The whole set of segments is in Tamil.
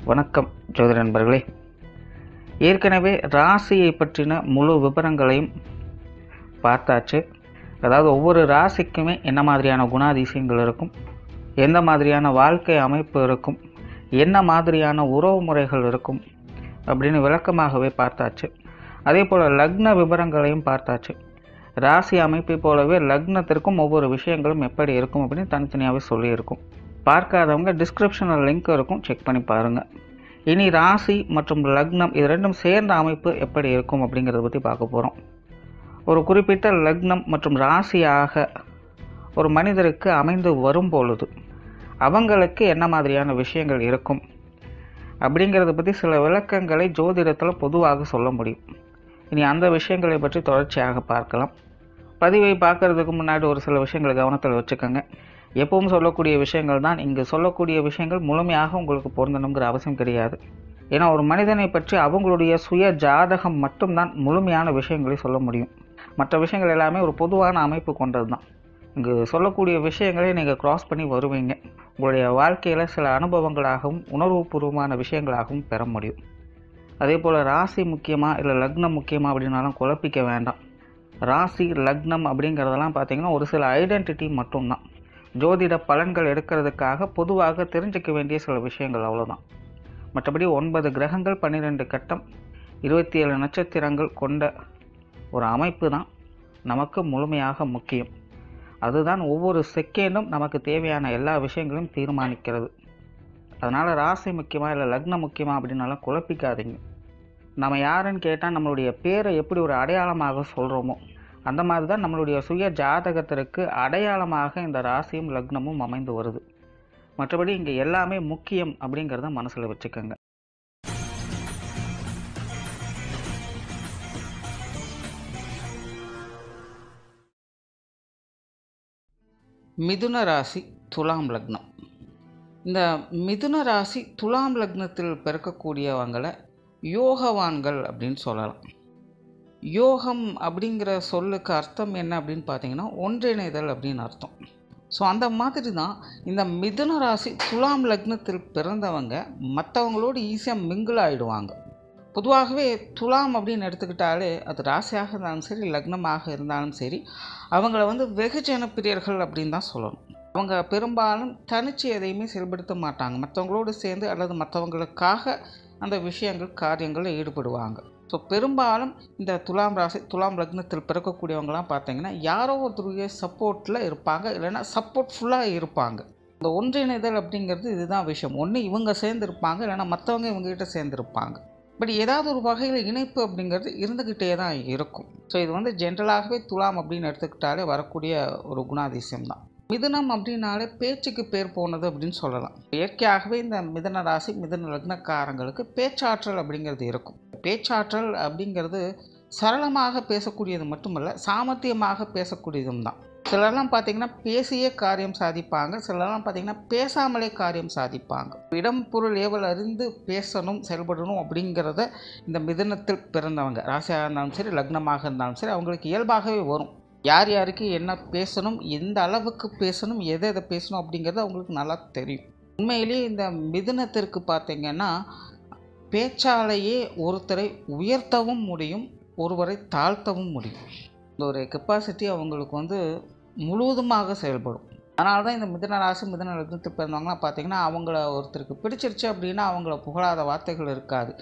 வணக்கம் ஜோதிட நண்பர்களே. ஏற்கனவே ராசியை பற்றின முழு விவரங்களையும் பார்த்தாச்சு. அதாவது ஒவ்வொரு ராசிக்குமே என்ன மாதிரியான குணாதிசயங்கள் இருக்கும், எந்த மாதிரியான வாழ்க்கை அமைப்பு இருக்கும், என்ன மாதிரியான உறவு முறைகள் இருக்கும் அப்படின்னு விளக்கமாகவே பார்த்தாச்சு. அதே போல் லக்ன விவரங்களையும் பார்த்தாச்சு. ராசி அமைப்பை போலவே லக்னத்திற்கும் ஒவ்வொரு விஷயங்களும் எப்படி இருக்கும் அப்படின்னு தனித்தனியாகவே சொல்லியிருக்கும். பார்க்காதவங்க டிஸ்கிரிப்ஷனில் லிங்க் இருக்கும், செக் பண்ணி பாருங்கள். இனி ராசி மற்றும் லக்னம் இது ரெண்டும் சேர்ந்த அமைப்பு எப்படி இருக்கும் அப்படிங்கிறத பற்றி பார்க்க போகிறோம். ஒரு குறிப்பிட்ட லக்னம் மற்றும் ராசியாக ஒரு மனிதருக்கு அமைந்து வரும் பொழுது அவங்களுக்கு என்ன மாதிரியான விஷயங்கள் இருக்கும் அப்படிங்கிறத பற்றி சில விளக்கங்களை ஜோதிடத்தில் பொதுவாக சொல்ல முடியும். இனி அந்த விஷயங்களை பற்றி தொடர்ச்சியாக பார்க்கலாம். பதிவை பார்க்குறதுக்கு முன்னாடி ஒரு சில விஷயங்களை கவனத்தில் வச்சுக்கோங்க. எப்பவும் சொல்லக்கூடிய விஷயங்கள் தான். இங்கு சொல்லக்கூடிய விஷயங்கள் முழுமையாக உங்களுக்கு பொருந்தணுங்கிற அவசியம் கிடையாது. ஏன்னா ஒரு மனிதனை பற்றி அவங்களுடைய சுய ஜாதகம் மட்டும்தான் முழுமையான விஷயங்களை சொல்ல முடியும். மற்ற விஷயங்கள் எல்லாமே ஒரு பொதுவான அமைப்பு கொண்டது தான். இங்கு சொல்லக்கூடிய விஷயங்களை நீங்கள் கிராஸ் பண்ணி வருவீங்க. உங்களுடைய வாழ்க்கையில் சில அனுபவங்களாகவும் உணர்வுபூர்வமான விஷயங்களாகவும் பெற முடியும். அதே போல் ராசி முக்கியமாக இல்லை லக்னம் முக்கியமாக அப்படின்னாலும் குழப்பிக்க வேண்டாம். ராசி லக்னம் அப்படிங்கிறதெல்லாம் பார்த்திங்கன்னா ஒரு சில ஐடென்டிட்டி மட்டும்தான். ஜோதிட பலன்கள் எடுக்கிறதுக்காக பொதுவாக தெரிஞ்சிக்க வேண்டிய சில விஷயங்கள் அவ்வளோதான். மற்றபடி 9 கிரகங்கள் 12 கட்டம் 27 நட்சத்திரங்கள் கொண்ட ஒரு அமைப்பு தான் நமக்கு முழுமையாக முக்கியம். அதுதான் ஒவ்வொரு செகண்டும் நமக்கு தேவையான எல்லா விஷயங்களையும் தீர்மானிக்கிறது. அதனால் ராசி முக்கியமாக இல்லை லக்னம் முக்கியமாக அப்படின்னாலும் குழப்பிக்காதீங்க. நம்ம யாருன்னு கேட்டால் நம்மளுடைய பேரை எப்படி ஒரு அடையாளமாக சொல்கிறோமோ அந்த மாதிரி தான் நம்மளுடைய சுய ஜாதகத்திற்கு அடையாளமாக இந்த ராசியும் லக்னமும் அமைந்து வருது. மற்றபடி இங்கே எல்லாமே முக்கியம் அப்படிங்கிறத மனசில் வச்சுக்கோங்க. மிதுன ராசி துலாம் லக்னம். இந்த மிதுன ராசி துலாம் லக்னத்தில் பிறக்கக்கூடியவங்களை யோகவான்கள் அப்படின்னு சொல்லலாம். யோகம் அப்படிங்கிற சொல்லுக்கு அர்த்தம் என்ன அப்படின்னு பார்த்தீங்கன்னா ஒன்றிணைதல் அப்படின்னு அர்த்தம். ஸோ அந்த மாதிரி தான் இந்த மிதுன ராசி துலாம் லக்னத்தில் பிறந்தவங்க மற்றவங்களோடு ஈஸியாக மிங்கிள் ஆகிடுவாங்க. பொதுவாகவே துலாம் அப்படின்னு எடுத்துக்கிட்டாலே அது ராசியாக இருந்தாலும் சரி லக்னமாக இருந்தாலும் சரி அவங்கள வெகுஜன பிரியர்கள் அப்படின்னு தான் சொல்லணும். அவங்க பெரும்பாலும் தனிச்சு எதையுமே செயல்படுத்த மாட்டாங்க. மற்றவங்களோடு சேர்ந்து அல்லது மற்றவங்களுக்காக அந்த விஷயங்கள் காரியங்களில் ஈடுபடுவாங்க. ஸோ பெரும்பாலும் இந்த துலாம் ராசி துலாம் லக்னத்தில் பிறக்கக்கூடியவங்களாம் பார்த்திங்கன்னா யாரோ ஒருத்தருடைய சப்போர்ட்டில் இருப்பாங்க, இல்லைன்னா சப்போர்ட்ஃபுல்லாக இருப்பாங்க. இந்த ஒன்றிணைதல் அப்படிங்கிறது இதுதான் விஷயம். ஒன்று இவங்க சேர்ந்துருப்பாங்க, இல்லைன்னா மற்றவங்க இவங்ககிட்ட சேர்ந்துருப்பாங்க. பட் ஏதாவது ஒரு வகையில் இணைப்பு அப்படிங்கிறது இருந்துக்கிட்டே தான் இருக்கும். ஸோ இது ஜென்ரலாகவே துலாம் அப்படின்னு எடுத்துக்கிட்டாலே வரக்கூடிய ஒரு குணாதிசயம் தான். மிதுனம் அப்படின்னாலே பேச்சுக்கு பேர் போனது அப்படின்னு சொல்லலாம். இயற்கையாகவே இந்த மிதுன ராசி மிதுன லக்னக்காரங்களுக்கு பேச்சாற்றல் அப்படிங்கிறது இருக்கும். பேச்சாற்றல் அப்படிங்கிறது சரளமாக பேசக்கூடியது மட்டுமல்ல, சாமர்த்தியமாக பேசக்கூடியதும் தான். சிலர்லாம் பார்த்திங்கன்னா பேசியே காரியம் சாதிப்பாங்க, சிலர்லாம் பார்த்திங்கன்னா பேசாமலே காரியம் சாதிப்பாங்க. இடம் பொருள் ஏவல் அறிந்து பேசணும் செயல்படணும் அப்படிங்கிறத இந்த மிதுனத்தில் பிறந்தவங்க ராசியாக இருந்தாலும் சரி லக்னமாக இருந்தாலும் சரி அவங்களுக்கு இயல்பாகவே வரும். யார் யாருக்கு என்ன பேசணும், எந்த அளவுக்கு பேசணும், எதை பேசணும் அப்படிங்கிறது அவங்களுக்கு நல்லா தெரியும். உண்மையிலேயே இந்த மிதுனத்திற்கு பார்த்திங்கன்னா பேச்சாலேயே ஒருத்தரை உயர்த்தவும் முடியும், ஒருவரை தாழ்த்தவும் முடியும். இந்த ஒரு கெப்பாசிட்டி அவங்களுக்கு முழுவதுமாக செயல்படும். அதனால தான் இந்த மிதுன ராசி மிதுன லக்னத்துக்கு பிறந்தவங்களாம் பார்த்திங்கன்னா அவங்கள ஒருத்தருக்கு பிடிச்சிருச்சு அப்படின்னா அவங்கள புகழாத வார்த்தைகள் இருக்காது.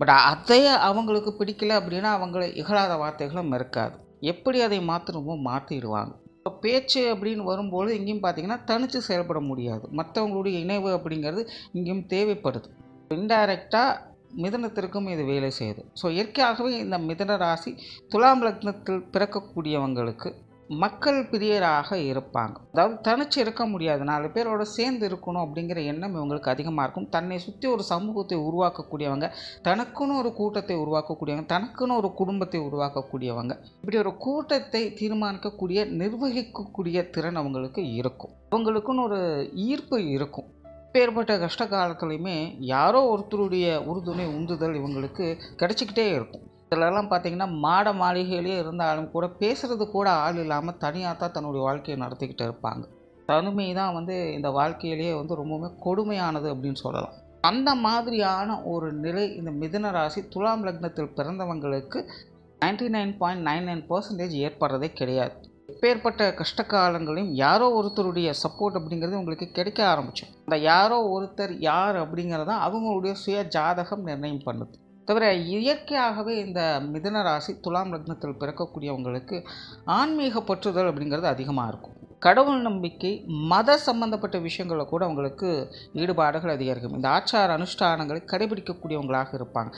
பட் அதே அவங்களுக்கு பிடிக்கல அப்படின்னா அவங்கள இகழாத வார்த்தைகளும் இருக்காது. எப்படி அதை மாற்றணுமோ மாற்றிடுவாங்க. இப்போ பேச்சு அப்படின்னு வரும்போது இங்கேயும் பார்த்திங்கன்னா தனித்து செயல்பட முடியாது. மற்றவங்களுடைய இணைவு அப்படிங்கிறது இங்கேயும் தேவைப்படுது. இன்டைரக்டாக மிதுனத்திற்கும் இது வேலை செய்யுது. ஸோ இயற்கையாகவே இந்த மிதுன ராசி துலாம் லக்னத்தில் பிறக்கக்கூடியவங்களுக்கு மக்கள் பிரியராக இருப்பாங்க. அதாவது தனிச்சு இருக்க முடியாது, 4 பேரோட சேர்ந்து இருக்கணும் அப்படிங்கிற எண்ணம் இவங்களுக்கு அதிகமாக இருக்கும். தன்னை சுற்றி ஒரு சமூகத்தை உருவாக்கக்கூடியவங்க, தனக்குன்னு ஒரு கூட்டத்தை உருவாக்கக்கூடியவங்க, தனக்குன்னு ஒரு குடும்பத்தை உருவாக்கக்கூடியவங்க, இப்படி ஒரு கூட்டத்தை தீர்மானிக்கக்கூடிய நிர்வகிக்கக்கூடிய திறன் அவங்களுக்கு இருக்கும். அவங்களுக்குன்னு ஒரு ஈர்ப்பு இருக்கும். பேர்பட்ட கஷ்ட காலத்துலையுமே யாரோ ஒருத்தருடைய உறுதுணை உந்துதல் இவங்களுக்கு கிடச்சிக்கிட்டே இருக்கும். சிலர்லாம் பார்த்திங்கன்னா மாட மாளிகையிலே இருந்தாலும் கூட பேசுகிறது கூட ஆள் இல்லாமல் தனியாக தான் தன்னுடைய வாழ்க்கையை நடத்திக்கிட்டு இருப்பாங்க. தனிமை தான் இந்த வாழ்க்கையிலேயே ரொம்பவுமே கொடுமையானது அப்படின்னு சொல்லலாம். அந்த மாதிரியான ஒரு நிலை இந்த மிதுன ராசி துலாம் லக்னத்தில் பிறந்தவங்களுக்கு 99.99% ஏற்படுறதே கிடையாது. எப்பேற்பட்ட கஷ்ட காலங்களையும் யாரோ ஒருத்தருடைய சப்போர்ட் அப்படிங்கிறது உங்களுக்கு கிடைக்க ஆரம்பிச்சோம். அந்த யாரோ ஒருத்தர் யார் அப்படிங்கிறத அவங்களுடைய சுய ஜாதகம் நிர்ணயம் பண்ணுது. தவிர இயற்கையாகவே இந்த மிதுன ராசி துலாம் லக்னத்தில் பிறக்கக்கூடியவங்களுக்கு ஆன்மீக பற்றுதல் அப்படிங்கிறது அதிகமாக இருக்கும். கடவுள் நம்பிக்கை, மத சம்பந்தப்பட்ட விஷயங்களில் கூட அவங்களுக்கு ஈடுபாடுகள் அதிகரிக்கும். இந்த ஆச்சார அனுஷ்டானங்களை கடைபிடிக்கக்கூடியவங்களாக இருப்பாங்க.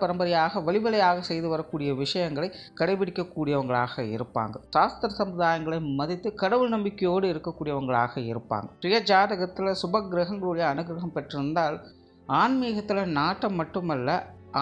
பரம்பரையாக வழிவழியாக செய்து வரக்கூடிய விஷயங்களை கடைபிடிக்கக்கூடியவங்களாக இருப்பாங்க. சாஸ்திர சமுதாயங்களை மதித்து கடவுள் நம்பிக்கையோடு இருக்கக்கூடியவங்களாக இருப்பாங்க. சுய ஜாதகத்தில் சுப கிரகங்களுடைய அனுகிரகம் பெற்றிருந்தால் ஆன்மீகத்தில் நாட்டம் மட்டுமல்ல,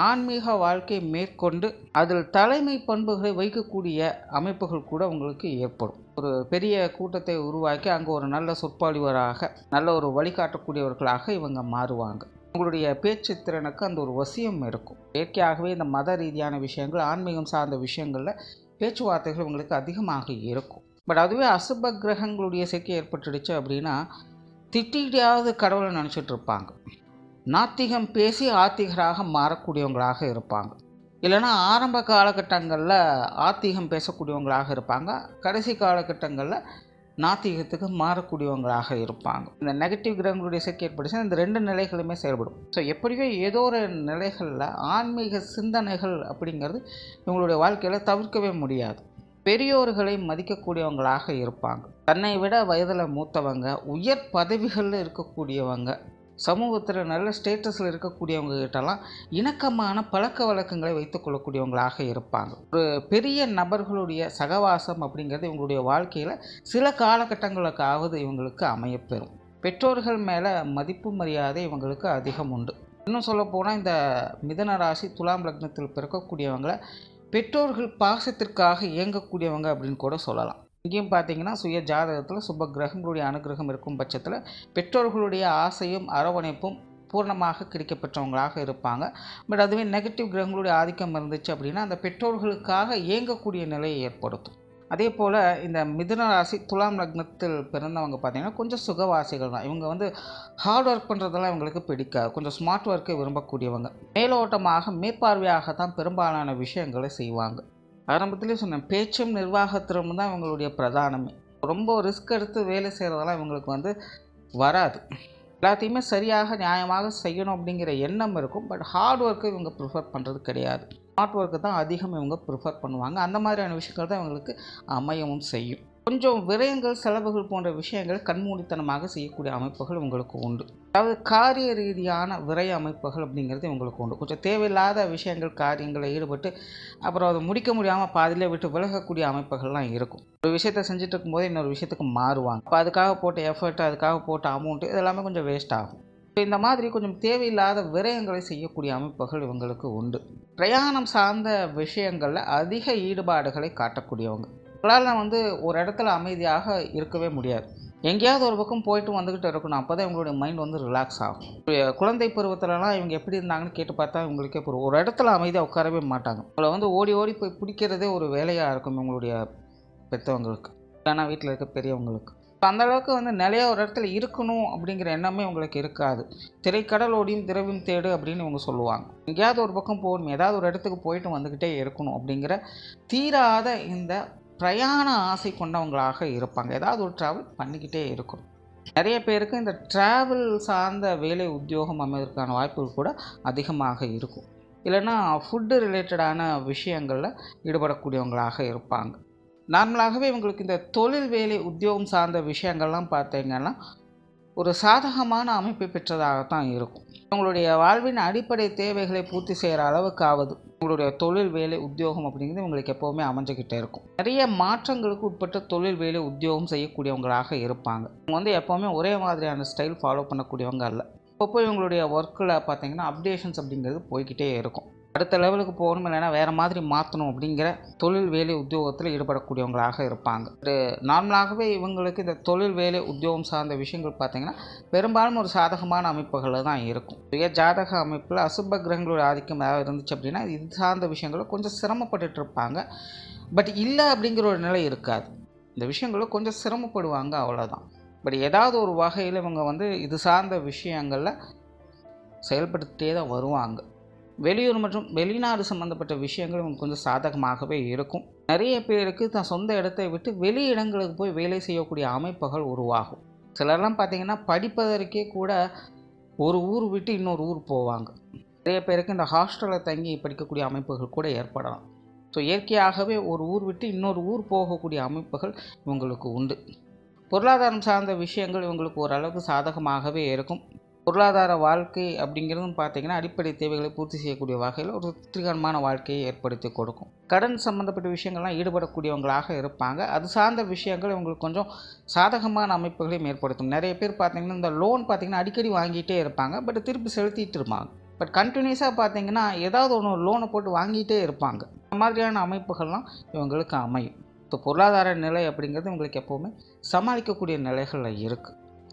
ஆன்மீக வாழ்க்கை மேற்கொண்டு அதில் தலைமை பண்புகளை வைக்கக்கூடிய அமைப்புகள் கூட உங்களுக்கு ஏற்படும். ஒரு பெரிய கூட்டத்தை உருவாக்கி அங்கே ஒரு நல்ல சொற்பொழிவராக, நல்ல ஒரு வழிகாட்டக்கூடியவர்களாக இவங்க மாறுவாங்க. உங்களுடைய பேச்சு திறனுக்கு அந்த ஒரு வசியம் இருக்கும். இயற்கையாகவே இந்த மத ரீதியான விஷயங்கள், ஆன்மீகம் சார்ந்த விஷயங்களில் பேச்சுவார்த்தைகள் உங்களுக்கு அதிகமாக இருக்கும். பட் அதுவே அசுப கிரகங்களுடைய சேர்க்கை ஏற்பட்டுடுச்சு அப்படின்னா திட்டிகிட்டையாவது கடவுளை நினச்சிட்டு இருப்பாங்க. நாத்திகம் பேசி ஆத்திகராக மாறக்கூடியவங்களாக இருப்பாங்க. இல்லைனா ஆரம்ப காலகட்டங்களில் ஆத்திகம் பேசக்கூடியவங்களாக இருப்பாங்க. கடைசி காலகட்டங்களில் நாத்திகத்துக்கு மாறக்கூடியவங்களாக இருப்பாங்க. இந்த நெகட்டிவ் கிரகங்களுடைய சேர்க்கை ஏற்படுச்சுன்னா இந்த 2 நிலைகளுமே செயல்படும். ஸோ எப்படியோ ஏதோ ஒரு நிலைகளில் ஆன்மீக சிந்தனைகள் அப்படிங்கிறது இவங்களுடைய வாழ்க்கையில் தவிர்க்கவே முடியாது. பெரியோர்களை மதிக்கக்கூடியவங்களாக இருப்பாங்க. தன்னை விட வயதில் மூத்தவங்க, உயர் பதவிகளில் இருக்கக்கூடியவங்க, சமூகத்தில் நல்ல ஸ்டேட்டஸில் இருக்கக்கூடியவங்க கிட்டலாம் இணக்கமான பழக்க வழக்கங்களை வைத்துக்கொள்ளக்கூடியவங்களாக இருப்பாங்க. ஒரு பெரிய நபர்களுடைய சகவாசம் அப்படிங்கிறது இவங்களுடைய வாழ்க்கையில் சில காலகட்டங்களுக்காவது இவங்களுக்கு அமையப்பெறும். பெற்றோர்கள் மேலே மதிப்பு மரியாதை இவங்களுக்கு அதிகம் உண்டு. இன்னும் சொல்லப்போனால் இந்த மிதுன ராசி துலாம் லக்னத்தில் பிறக்கக்கூடியவங்களை பெற்றோர்கள் பாசத்திற்காக இயங்கக்கூடியவங்க அப்படின்னு கூட சொல்லலாம். இங்கேயும் பார்த்தீங்கன்னா சுய ஜாதகத்தில் சுப கிரகங்களுடைய அனுகிரகம் இருக்கும் பட்சத்தில் பெற்றோர்களுடைய ஆசையும் அரவணைப்பும் பூர்ணமாக கிடைக்கப்பெற்றவங்களாக இருப்பாங்க. பட் அதுவே நெகட்டிவ் கிரகங்களுடைய ஆதிக்கம் இருந்துச்சு அப்படின்னா அந்த பெற்றோர்களுக்காக இயங்கக்கூடிய நிலையை ஏற்படுத்தும். அதே போல் இந்த மிதுன ராசி துலாம் லக்னத்தில் பிறந்தவங்க பார்த்திங்கன்னா கொஞ்சம் சுகவாசிகள் தான். இவங்க ஹார்ட் ஒர்க் பண்ணுறதெல்லாம் இவங்களுக்கு பிடிக்காது. கொஞ்சம் ஸ்மார்ட் ஒர்க்கை விரும்பக்கூடியவங்க. மேலோட்டமாக மேற்பார்வையாக தான் பெரும்பாலான விஷயங்களை செய்வாங்க. ஆரம்பத்திலே சொன்னேன், பேச்சும் நிர்வாகத்திறமும் தான் இவங்களுடைய பிரதானமே. ரொம்ப ரிஸ்க் எடுத்து வேலை செய்கிறதெல்லாம் இவங்களுக்கு வராது. எல்லாத்தையுமே சரியாக நியாயமாக செய்யணும் அப்படிங்கிற எண்ணம் இருக்கும். பட் ஹார்ட் ஒர்க்கு இவங்க ப்ரிஃபர் பண்ணுறது கிடையாது. ஸ்மார்ட் ஒர்க்கு தான் அதிகம் இவங்க ப்ரிஃபர் பண்ணுவாங்க. அந்த மாதிரியான விஷயங்கள் தான் இவங்களுக்கு அமையவும் செய்யும். கொஞ்சம் விரயங்கள், செலவுகள் போன்ற விஷயங்கள் கண்மூடித்தனமாக செய்யக்கூடிய அமைப்புகள் உங்களுக்கு உண்டு. அதாவது காரிய ரீதியான விரய அமைப்புகள் அப்படிங்கிறது உங்களுக்கு உண்டு. கொஞ்சம் தேவையில்லாத விஷயங்கள், காரியங்களில் ஈடுபட்டு அப்புறம் அதை முடிக்க முடியாமல் பாதியிலே விட்டு விலகக்கூடிய அமைப்புகள்லாம் இருக்கும். ஒரு விஷயத்தை செஞ்சுட்டு இருக்கும்போது இன்னொரு விஷயத்துக்கு மாறுவாங்க. அப்போ அதுக்காக போட்ட எஃபர்ட், அதுக்காக போட்ட அமௌண்ட்டு இதெல்லாமே கொஞ்சம் வேஸ்ட் ஆகும். இந்த மாதிரி கொஞ்சம் தேவையில்லாத விரயங்களை செய்யக்கூடிய அமைப்புகள் இவங்களுக்கு உண்டு. பிரயாணம் சார்ந்த விஷயங்களில் அதிக ஈடுபாடுகளை காட்டக்கூடியவங்க. உங்களால் ஒரு இடத்துல அமைதியாக இருக்கவே முடியாது. எங்கேயாவது ஒரு பக்கம் போயிட்டு வந்துக்கிட்டு இருக்கணும். அப்போ தான் இவங்களுடைய மைண்ட் ரிலாக்ஸ் ஆகும். குழந்தை பருவத்திலலாம் இவங்க எப்படி இருந்தாங்கன்னு கேட்டு பார்த்தா இவங்களுக்கே ஒரு இடத்துல அமைதியாக உட்காரவே மாட்டாங்க. உங்களை ஓடி ஓடி போய் பிடிக்கிறதே ஒரு வேலையாக இருக்கும் இவங்களுடைய பெற்றவங்களுக்கு, இல்லைன்னா வீட்டில் இருக்க பெரியவங்களுக்கு. அந்தளவுக்கு நிலையாக ஒரு இடத்துல இருக்கணும் அப்படிங்கிற எண்ணமே உங்களுக்கு இருக்காது. திரைக்கடலோடியும் திரவியும் தேடு அப்படின்னு இவங்க சொல்லுவாங்க. எங்கேயாவது ஒரு பக்கம் போகணும், ஏதாவது ஒரு இடத்துக்கு போயிட்டு வந்துக்கிட்டே இருக்கணும் அப்படிங்கிற தீராத இந்த பிரயாண ஆசை கொண்டவங்களாக இருப்பாங்க. ஏதாவது ஒரு ட்ராவல் பண்ணிக்கிட்டே இருக்கணும். நிறைய பேருக்கு இந்த ட்ராவல் சார்ந்த வேலை உத்தியோகம் அமைவதற்கான வாய்ப்புகள் கூட அதிகமாக இருக்கும். இல்லைன்னா ஃபுட்டு ரிலேட்டடான விஷயங்களில் ஈடுபடக்கூடியவங்களாக இருப்பாங்க. நார்மலாகவே இவங்களுக்கு இந்த தொழில் வேலை உத்தியோகம் சார்ந்த விஷயங்கள்லாம் பார்த்தீங்கன்னா ஒரு சாதகமான அமைப்பை பெற்றதாகத்தான் இருக்கும். உங்களுடைய வாழ்வின் அடிப்படை தேவைகளை பூர்த்தி செய்கிற அளவுக்காவது உங்களுடைய தொழில் வேலை உத்தியோகம் அப்படிங்கிறது உங்களுக்கு எப்போவுமே அமைஞ்சிக்கிட்டே இருக்கும். நிறைய மாற்றங்களுக்கு உட்பட்ட தொழில் வேலை உத்தியோகம் செய்யக்கூடியவங்களாக இருப்பாங்க. இவங்க எப்போவுமே ஒரே மாதிரியான ஸ்டைல் ஃபாலோ பண்ணக்கூடியவங்க அல்ல. இப்போப்போ இவங்களுடைய ஒர்க்கில் பார்த்தீங்கன்னா அப்டேஷன்ஸ் அப்படிங்கிறது போய்கிட்டே இருக்கும். அடுத்த லெவலுக்கு போகணும், இல்லைன்னா வேறு மாதிரி மாற்றணும் அப்படிங்கிற தொழில் வேலை உத்தியோகத்தில் ஈடுபடக்கூடியவங்களாக இருப்பாங்க. நார்மலாகவே இவங்களுக்கு இந்த தொழில் வேலை உத்தியோகம் சார்ந்த விஷயங்கள் பார்த்திங்கன்னா பெரும்பாலும் ஒரு சாதகமான அமைப்புகளில் தான் இருக்கும். சுய ஜாதக அமைப்பில் அசுப கிரகங்களோட ஆதிக்கம் ஏதாவது இருந்துச்சு அப்படின்னா இது சார்ந்த விஷயங்களும் கொஞ்சம் சிரமப்பட்டுட்டு இருப்பாங்க. பட் இல்லை அப்படிங்கிற ஒரு நிலை இருக்காது. இந்த விஷயங்களும் கொஞ்சம் சிரமப்படுவாங்க, அவ்வளோதான். பட் ஏதாவது ஒரு வகையில் இவங்க இது சார்ந்த விஷயங்களில் செயல்படுத்திட்டே தான் வருவாங்க. வெளியூர் மற்றும் வெளிநாடு சம்மந்தப்பட்ட விஷயங்கள் இவங்களுக்கு கொஞ்சம் சாதகமாகவே இருக்கும். நிறைய பேருக்கு தான் சொந்த இடத்தை விட்டு வெளி இடங்களுக்கு போய் வேலை செய்யக்கூடிய அமைப்புகள் உருவாகும். சிலர்லாம் பார்த்திங்கன்னா படிப்பதற்கே கூட ஒரு ஊர் விட்டு இன்னொரு ஊர் போவாங்க. நிறைய பேருக்கு இந்த ஹாஸ்டலில் தங்கி படிக்கக்கூடிய அமைப்புகள் கூட ஏற்படலாம். ஸோ இயற்கையாகவே ஒரு ஊர் விட்டு இன்னொரு ஊர் போகக்கூடிய அமைப்புகள் இவங்களுக்கு உண்டு. பொருளாதாரம் சார்ந்த விஷயங்கள் இவங்களுக்கு ஓரளவுக்கு சாதகமாகவே இருக்கும். பொருளாதார வாழ்க்கை அப்படிங்கிறதும் பார்த்திங்கன்னா அடிப்படை தேவைகளை பூர்த்தி செய்யக்கூடிய வகையில் ஒரு திருப்திகரமான வாழ்க்கையை ஏற்படுத்தி கொடுக்கும். கடன் சம்மந்தப்பட்ட விஷயங்கள்லாம் ஈடுபடக்கூடியவங்களாக இருப்பாங்க. அது சார்ந்த விஷயங்கள் இவங்களுக்கு கொஞ்சம் சாதகமான அமைப்புகளையும் ஏற்படுத்தும். நிறைய பேர் பார்த்திங்கன்னா இந்த லோன் பார்த்திங்கன்னா அடிக்கடி வாங்கிட்டே இருப்பாங்க, பட் திருப்பி செலுத்திட்டு இருப்பாங்க. பட் கண்டினியூஸாக பார்த்திங்கன்னா ஏதாவது ஒன்று லோனை போட்டு வாங்கிட்டே இருப்பாங்க. இந்த மாதிரியான அமைப்புகள்லாம் இவங்களுக்கு அமையும். ஸோ பொருளாதார நிலை அப்படிங்கிறது இவங்களுக்கு எப்போவுமே சமாளிக்கக்கூடிய நிலைகளில் இருக்குது.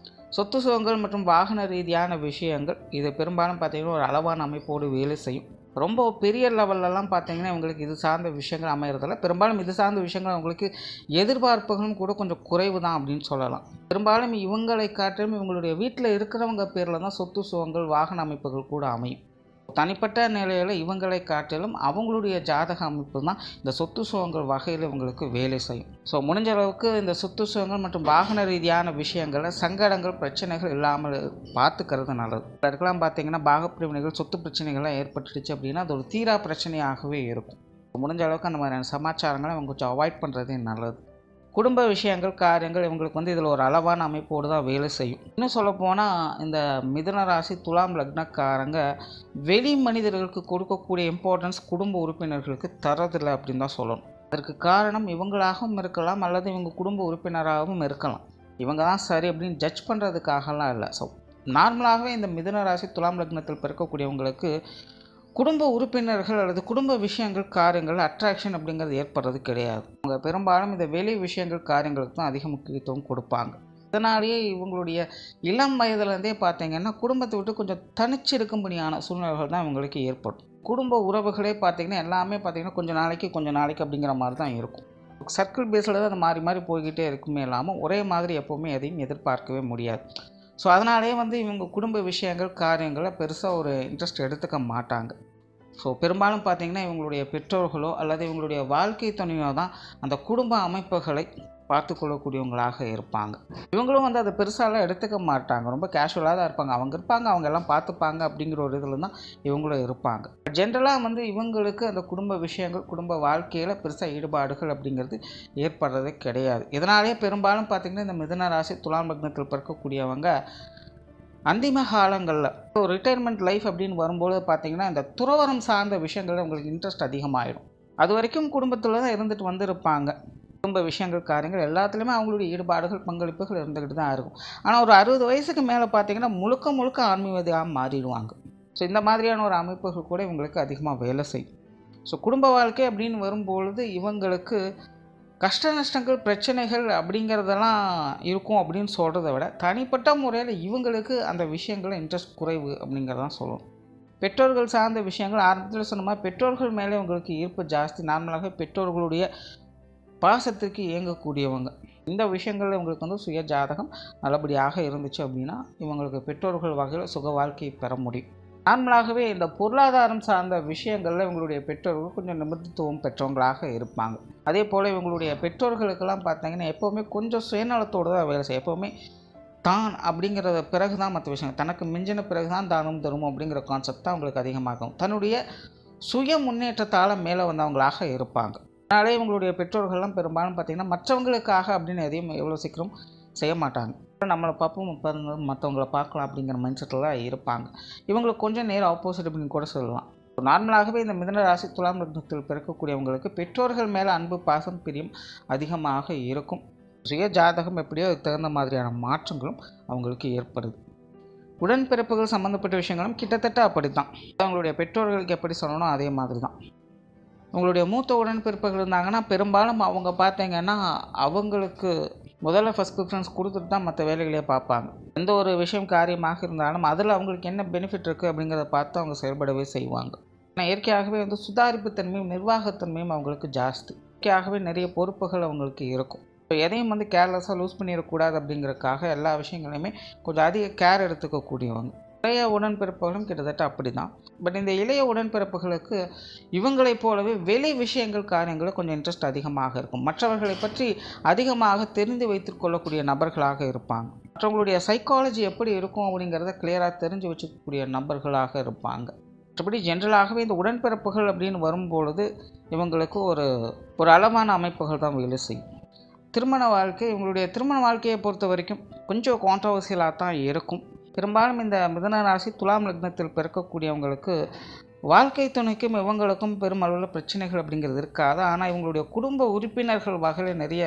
சொத்து சுகங்கள் மற்றும் வாகன ரீதியான விஷயங்கள் இது பெரும்பாலும் பார்த்திங்கன்னா ஒரு அளவான அமைப்போடு வேலை செய்யும். ரொம்ப பெரிய லெவல்லலாம் பார்த்திங்கன்னா இவங்களுக்கு இது சார்ந்த விஷயங்கள் அமைகிறதில்ல. பெரும்பாலும் இது சார்ந்த விஷயங்கள் அவங்களுக்கு எதிர்பார்ப்புகளும் கூட கொஞ்சம் குறைவு தான் அப்படின்னு சொல்லலாம். பெரும்பாலும் இவங்களை காட்டிலும் இவங்களுடைய வீட்டில் இருக்கிறவங்க பேரில் தான் சொத்து சுகங்கள் வாகன அமைப்புகள் கூட அமையும். தனிப்பட்ட நிலையில் இவங்களை காட்டிலும் அவங்களுடைய ஜாதக அமைப்பு தான் இந்த சொத்து சுகங்கள் வகையில் இவங்களுக்கு வேலை செய்யும். ஸோ முடிஞ்ச அளவுக்கு இந்த சொத்து சுகங்கள் மற்றும் வாகன ரீதியான விஷயங்களை சங்கடங்கள் பிரச்சனைகள் இல்லாமல் பார்த்துக்கிறது நல்லது. அதுக்கெல்லாம் பார்த்திங்கன்னா பாகப்பிரிவினைகள் சொத்து பிரச்சனைகள்லாம் ஏற்பட்டுடுச்சு அப்படின்னா அது ஒரு தீரா பிரச்சனையாகவே இருக்கும். முடிஞ்ச அளவுக்கு அந்த மாதிரியான சமாச்சாரங்களை அவங்க கொஞ்சம் அவாய்ட் பண்ணுறதே நல்லது. குடும்ப விஷயங்கள் காரியங்கள் இவங்களுக்கு இதில் ஒரு அளவான அமைப்போடு தான் வேலை செய்யும். இன்னும் சொல்லப்போனால் இந்த மிதுன ராசி துலாம் லக்னக்காரங்க வெளி மனிதர்களுக்கு கொடுக்கக்கூடிய இம்பார்ட்டன்ஸ் குடும்ப உறுப்பினர்களுக்கு தரதில்லை அப்படின்னு தான் சொல்லணும். அதற்கு காரணம் இவங்களாகவும் இருக்கலாம், அல்லது இவங்க குடும்ப உறுப்பினராகவும் இருக்கலாம். இவங்க தான் சரி அப்படின்னு ஜட்ஜ் பண்ணுறதுக்காகலாம் இல்லை. ஸோ நார்மலாகவே இந்த மிதுன ராசி துலாம் லக்னத்தில் பிறக்கக்கூடியவங்களுக்கு குடும்ப உறுப்பினர்கள் அல்லது குடும்ப விஷயங்கள் காரியங்கள் அட்ராக்ஷன் அப்படிங்கிறது ஏற்படுறது கிடையாது. அவங்க பெரும்பாலும் இந்த வெளி விஷயங்கள் காரியங்களுக்கு தான் அதிக முக்கியத்துவம் கொடுப்பாங்க. இதனாலேயே இவங்களுடைய இளம் வயதுலேருந்தே பார்த்திங்கன்னா குடும்பத்தை விட்டு கொஞ்சம் தனிச்சு இருக்கும்படியான சூழ்நிலைகள் தான் இவங்களுக்கு ஏற்படும். குடும்ப உறவுகளே பார்த்திங்கன்னா எல்லாமே பார்த்திங்கன்னா கொஞ்சம் நாளைக்கு அப்படிங்கிற மாதிரி தான் இருக்கும். சர்க்கிள் பேஸில் தான் அது மாறி மாறி போய்கிட்டே இருக்குமே இல்லாமல் ஒரே மாதிரி எப்போவுமே எதையும் எதிர்பார்க்கவே முடியாது. ஸோ அதனாலே இவங்க குடும்ப விஷயங்கள் காரியங்களை பெருசாக ஒரு இன்ட்ரெஸ்ட் எடுத்துக்க மாட்டாங்க. ஸோ பெரும்பாலும் பார்த்திங்கன்னா இவங்களுடைய பெற்றோர்களோ அல்லது இவங்களுடைய வாழ்க்கை துணையோ தான் அந்த குடும்ப அமைப்புகளை பார்த்து கொள்ளக்கூடியவங்களாக இருப்பாங்க. இவங்களும் அதை பெருசாலாம் எடுத்துக்க மாட்டாங்க. ரொம்ப கேஷுவலாக தான் இருப்பாங்க. அவங்க எல்லாம் பார்த்துப்பாங்க அப்படிங்கிற ஒரு இதில் தான் இவங்களும் இருப்பாங்க. ஜென்ரலாக இவங்களுக்கு அந்த குடும்ப விஷயங்கள் குடும்ப வாழ்க்கையில் பெருசாக ஈடுபாடுகள் அப்படிங்கிறது ஏற்படுறதே கிடையாது. இதனாலே பெரும்பாலும் பார்த்திங்கன்னா இந்த மிதுன ராசி துலாம் லக்னத்தில் பிறக்கக்கூடியவங்க அந்திம காலங்களில் ஒரு ரிட்டையர்மெண்ட் லைஃப் அப்படின்னு வரும்போது பார்த்திங்கன்னா இந்த துறவரம் சார்ந்த விஷயங்களில் உங்களுக்கு இன்ட்ரெஸ்ட் அதிகமாகிடும். அது வரைக்கும் குடும்பத்தில் தான் இருந்துட்டு வந்திருப்பாங்க. குடும்ப விஷயங்கள் காரியங்கள் எல்லாத்துலேயுமே அவங்களுடைய ஈடுபாடுகள் பங்களிப்புகள் இருந்துக்கிட்டு தான் இருக்கும். ஆனால் ஒரு 60 வயசுக்கு மேலே பார்த்திங்கன்னா முழுக்க ஆன்மீகவாதியாக மாறிடுவாங்க. ஸோ இந்த மாதிரியான ஒரு அமைப்புகள் கூட இவங்களுக்கு அதிகமாக வேலை செய்யும். ஸோ குடும்ப வாழ்க்கை அப்படின்னு வரும்பொழுது இவங்களுக்கு கஷ்ட நஷ்டங்கள் பிரச்சனைகள் அப்படிங்கிறதெல்லாம் இருக்கும் அப்படின்னு சொல்கிறத விட தனிப்பட்ட முறையில் இவங்களுக்கு அந்த விஷயங்கள் இன்ட்ரெஸ்ட் குறைவு அப்படிங்கிறதான் சொல்லணும். பெற்றோர்கள் சார்ந்த விஷயங்கள் ஆரம்பத்தில் சொன்ன மாதிரி பெற்றோர்கள் மேலே இவங்களுக்கு ஈர்ப்பு ஜாஸ்தி. நார்மலாகவே பெற்றோர்களுடைய பாசத்துக்கு இயங்கக்கூடியவங்க. இந்த விஷயங்களில் இவங்களுக்கு சுய ஜாதகம் நல்லபடியாக இருந்துச்சு அப்படின்னா இவங்களுக்கு பெற்றோர்கள் வகையில் சுக வாழ்க்கையை பெற முடியும். நார்மலாகவே இந்த பொருளாதாரம் சார்ந்த விஷயங்களில் இவங்களுடைய பெற்றோர்கள் கொஞ்சம் நிபுணத்துவம் பெற்றவங்களாக இருப்பாங்க. அதே போல் இவங்களுடைய பெற்றோர்களுக்கெல்லாம் பார்த்திங்கன்னா எப்போவுமே கொஞ்சம் சுயநலத்தோடு தான் வேலை செய்யும். எப்போவுமே தான் அப்படிங்கிறத பிறகு தான் மற்ற விஷயம், தனக்கு மிஞ்சின பிறகு தான் தானம் தரும் அப்படிங்கிற கான்செப்ட் தான் அவங்களுக்கு அதிகமாகும். தன்னுடைய சுய முன்னேற்றத்தால் மேலே வந்தவங்களாக இருப்பாங்க. அதனாலே இவங்களுடைய பெற்றோர்கள்லாம் பெரும்பாலும் பார்த்திங்கன்னா மற்றவங்களுக்காக அப்படின்னு எதையும் எவ்வளோ சீக்கிரம் செய்ய மாட்டாங்க. நம்மளை பார்ப்போம் மற்றவங்கள பார்க்கலாம் அப்படிங்கிற மைண்ட் செட்டில் தான் இருப்பாங்க. இவங்களுக்கு கொஞ்சம் நேரம் ஆப்போசிட் அப்படின்னு கூட சொல்லலாம். நார்மலாகவே இந்த மிதுன ராசி துலாம் லக்னத்தில் பிறக்கக்கூடியவங்களுக்கு பெற்றோர்கள் மேலே அன்பு பாசம் பிரியம் அதிகமாக இருக்கும். சுய ஜாதகம் எப்படியோ அதுக்கு தகுந்த மாதிரியான மாற்றங்களும் அவங்களுக்கு ஏற்படுது. உடன்பிறப்புகள் சம்மந்தப்பட்ட விஷயங்களும் கிட்டத்தட்ட அப்படி தான். அவங்களுடைய பெற்றோர்களுக்கு எப்படி சொல்லணும் அதே மாதிரி தான். உங்களுடைய மூத்த உடன்பிறப்புகள் இருந்தாங்கன்னா பெரும்பாலும் அவங்க பார்த்திங்கன்னா அவங்களுக்கு முதல்ல ஃபஸ்ட் ப்ரிஃபரன்ஸ் கொடுத்துட்டு தான் மற்ற வேலைகளே பார்ப்பாங்க. எந்த ஒரு விஷயம் காரியமாக இருந்தாலும் அதில் அவங்களுக்கு என்ன பெனிஃபிட் இருக்குது அப்படிங்கிறத பார்த்து அவங்க செயல்படவே செய்வாங்க. ஆனால் இயற்கையாகவே சுதாரிப்பு தன்மையும் நிர்வாகத்தன்மையும் அவங்களுக்கு ஜாஸ்தி. இயற்கையாகவே நிறைய பொறுப்புகள் அவங்களுக்கு இருக்கும். ஸோ எதையும் கேர்லெஸ்ஸாக லூஸ் பண்ணிடக்கூடாது அப்படிங்கிறதுக்காக எல்லா விஷயங்களையுமே கொஞ்சம் அதிக கேர் எடுத்துக்கக்கூடியவங்க. இளைய உடன்பிறப்புகளும் கிட்டத்தட்ட அப்படி தான். பட் இந்த இளைய உடன்பிறப்புகளுக்கு இவங்களைப் போலவே வெளி விஷயங்கள் காரியங்களில் கொஞ்சம் இன்ட்ரெஸ்ட் அதிகமாக இருக்கும். மற்றவர்களை பற்றி அதிகமாக தெரிந்து வைத்துக் கொள்ளக்கூடிய நபர்களாக இருப்பாங்க. மற்றவங்களுடைய சைக்காலஜி எப்படி இருக்கும் அப்படிங்கிறத கிளியராக தெரிஞ்சு வச்சுக்கக்கூடிய நபர்களாக இருப்பாங்க. மற்றபடி ஜென்ரலாகவே இந்த உடன்பிறப்புகள் அப்படின்னு வரும்பொழுது இவங்களுக்கு ஒரு அளவான அமைப்புகள் தான் வேலை செய்யும். திருமண வாழ்க்கை, இவங்களுடைய திருமண வாழ்க்கையை பொறுத்த வரைக்கும் கொஞ்சம் கான்ட்ரவர்சியலாக தான் இருக்கும். பெரும்பாலும் இந்த மிதுன ராசி துலாம் லக்னத்தில் பிறக்கக்கூடியவங்களுக்கு வாழ்க்கை துணைக்கும் இவங்களுக்கும் பெருமளவில் பிரச்சனைகள் அப்படிங்கிறது இருக்காது. ஆனால் இவங்களுடைய குடும்ப உறுப்பினர்கள் வகையில் நிறைய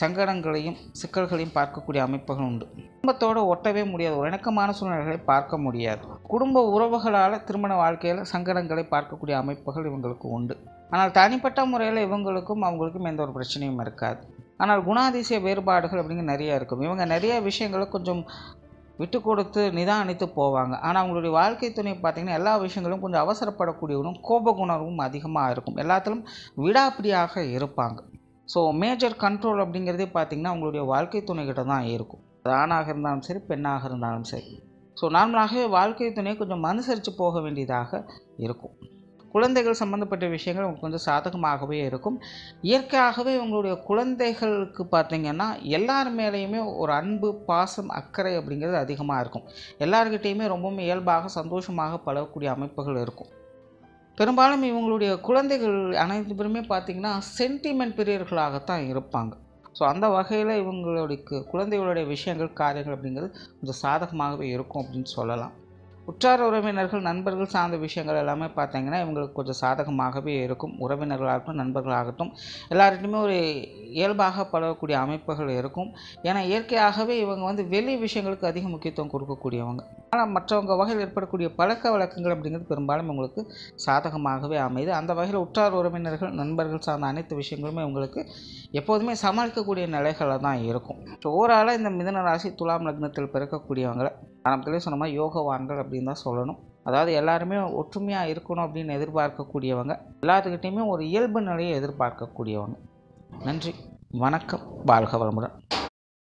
சங்கடங்களையும் சிக்கல்களையும் பார்க்கக்கூடிய அமைப்புகள் உண்டு. குடும்பத்தோடு ஒட்டவே முடியாது, ஒரு இணக்கமான சூழ்நிலைகளை பார்க்க முடியாது. குடும்ப உறவுகளால் திருமண வாழ்க்கையில் சங்கடங்களை பார்க்கக்கூடிய அமைப்புகள் இவங்களுக்கு உண்டு. ஆனால் தனிப்பட்ட முறையில் இவங்களுக்கும் அவங்களுக்கும் எந்த ஒரு பிரச்சனையும் இருக்காது. ஆனால் குணாதிசய வேறுபாடுகள் அப்படிங்கிற நிறையா இருக்கும். இவங்க நிறைய விஷயங்களை கொஞ்சம் விட்டு கொடுத்து நிதானித்து போவாங்க. ஆனால் அவங்களுடைய வாழ்க்கை துணை பார்த்திங்கன்னா எல்லா விஷயங்களும் கொஞ்சம் அவசரப்படக்கூடியவரும் கோப குணமும் அதிகமாக இருக்கும். எல்லாத்திலும் விடாப்பிடியாக இருப்பாங்க. ஸோ மேஜர் கண்ட்ரோல் அப்படிங்கிறதே பார்த்திங்கன்னா அவங்களுடைய வாழ்க்கை துணைக்கிட்ட தான் இருக்கும். அது ஆணாக இருந்தாலும் சரி, பெண்ணாக இருந்தாலும் சரி. ஸோ நார்மலாகவே வாழ்க்கை துணையை கொஞ்சம் அனுசரித்து போக வேண்டியதாக இருக்கும். குழந்தைகள் சம்மந்தப்பட்ட விஷயங்கள் உங்களுக்கு கொஞ்சம் சாதகமாகவே இருக்கும். இயற்கையாகவே உங்களுடைய குழந்தைகளுக்கு பார்த்திங்கன்னா எல்லார் மேலேயுமே ஒரு அன்பு, பாசம், அக்கறை அப்படிங்கிறது அதிகமாக இருக்கும். எல்லார்கிட்டேயுமே ரொம்பவும் இயல்பாக சந்தோஷமாக பழகக்கூடிய அமைப்புகள் இருக்கும். பெரும்பாலும் இவங்களுடைய குழந்தைகள் அனைத்து பேருமே பார்த்திங்கன்னா சென்டிமெண்ட் பிரியர்களாகத்தான் இருப்பாங்க. ஸோ அந்த வகையில் இவங்களுடைய குழந்தைகளுடைய விஷயங்கள் காரியங்கள் அப்படிங்கிறது கொஞ்சம் சாதகமாகவே இருக்கும் அப்படின்னு சொல்லலாம். உற்றார் உறவினர்கள் நண்பர்கள் சார்ந்த விஷயங்கள் எல்லாமே பார்த்திங்கன்னா இவங்களுக்கு கொஞ்சம் சாதகமாகவே இருக்கும். உறவினர்களாகட்டும் நண்பர்களாகட்டும் எல்லார்கிட்டையுமே ஒரு இயல்பாக பழகக்கூடிய அமைப்புகள் இருக்கும். ஏன்னா இயற்கையாகவே இவங்க வெளி விஷயங்களுக்கு அதிக முக்கியத்துவம் கொடுக்கக்கூடியவங்க. ஆனால் மற்றவங்க வகையில் ஏற்படக்கூடிய பழக்க வழக்கங்கள் அப்படிங்கிறது பெரும்பாலும் உங்களுக்கு சாதகமாகவே அமையுது. அந்த வகையில் உற்றார் உறவினர்கள் நண்பர்கள் சார்ந்த அனைத்து விஷயங்களுமே உங்களுக்கு எப்போதுமே சமாளிக்கக்கூடிய நிலைகளில் தான் இருக்கும். ஸோ ஓவராலாக இந்த மிதுன ராசி துலாம் லக்னத்தில் பிறக்கக்கூடியவங்களை ஆரம்பத்திலே சொன்ன மாதிரி யோகவான்கள் அப்படின்னு தான் சொல்லணும். அதாவது எல்லாருமே ஒற்றுமையாக இருக்கணும் அப்படின்னு எதிர்பார்க்கக்கூடியவங்க, எல்லாத்துக்கிட்டையுமே ஒரு இயல்பு நிலையை எதிர்பார்க்கக்கூடியவங்க. நன்றி, வணக்கம், வாழ்க வளமுடன்.